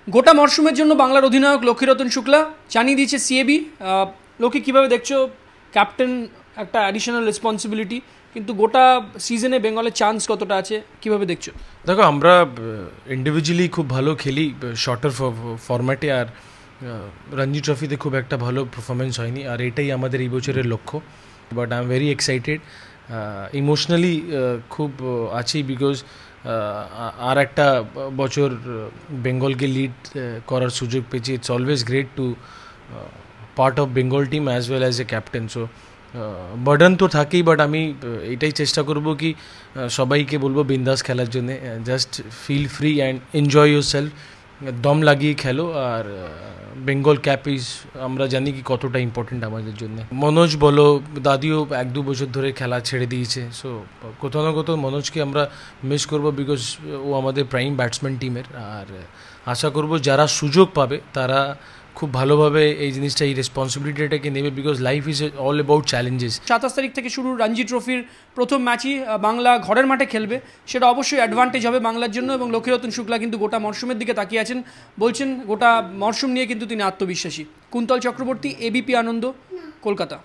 গোটা মরশুমের জন্য বাংলার অধিনায়ক লক্ষ্মীরতন শুক্লা জানিয়ে দিয়েছে সিএবি। লক্ষ্মী কীভাবে দেখছো? ক্যাপ্টেন একটা অ্যাডিশনাল রেসপন্সিবিলিটি, কিন্তু গোটা সিজনে বেঙ্গলের চান্স কতটা আছে, কিভাবে দেখছো? দেখো, আমরা ইন্ডিভিজুয়ালি খুব ভালো খেলি শর্টার ফরম্যাটে, আর রঞ্জি ট্রফিতে খুব একটা ভালো পারফরমেন্স হয়নি, আর এটাই আমাদের এই বছরের লক্ষ্য। But I am very excited, emotionally খুব আছি, বিকজ আর একটা বছর বেঙ্গলকে লিড করার সুযোগ পেয়েছি। It's always great two part of Bengal team as well as a captain. So burden তো থাকেই, বাট আমি এটাই চেষ্টা করব কি সবাইকে বলবো বিন্দাস খেলার জন্যে, just feel free and enjoy yourself, দম লাগিয়ে খেলো। আর বেঙ্গল ক্যাপ ইজ, আমরা জানি কি কতটা ইম্পর্টেন্ট আমাদের জন্য। মনোজ বলো, দাদিও 1-2 বছর ধরে খেলা ছেড়ে দিয়েছে। সো কোথাও না কোথাও মনোজকে আমরা মিস করব, বিকজ ও আমাদের প্রাইম ব্যাটসম্যান টিমের। আর আশা করব যারা সুযোগ পাবে তারা খুব ভালোভাবে এই জিনিসটা, এই রেসপন্সিবিলিটিটাকে নেবে, because life is all about challenges. 27 তারিখ থেকে শুরু রঞ্জি ট্রফির প্রথম ম্যাচই বাংলা ঘরের মাঠে খেলবে, সেটা অবশ্যই অ্যাডভান্টেজ হবে বাংলার জন্য। এবং লক্ষ্মীরতন শুক্লা কিন্তু গোটা মরশুমের দিকে তাকিয়ে আছেন, বলছেন গোটা মরশুম নিয়ে কিন্তু তিনি আত্মবিশ্বাসী। কুন্তল চক্রবর্তী, এবিপি আনন্দ, কলকাতা।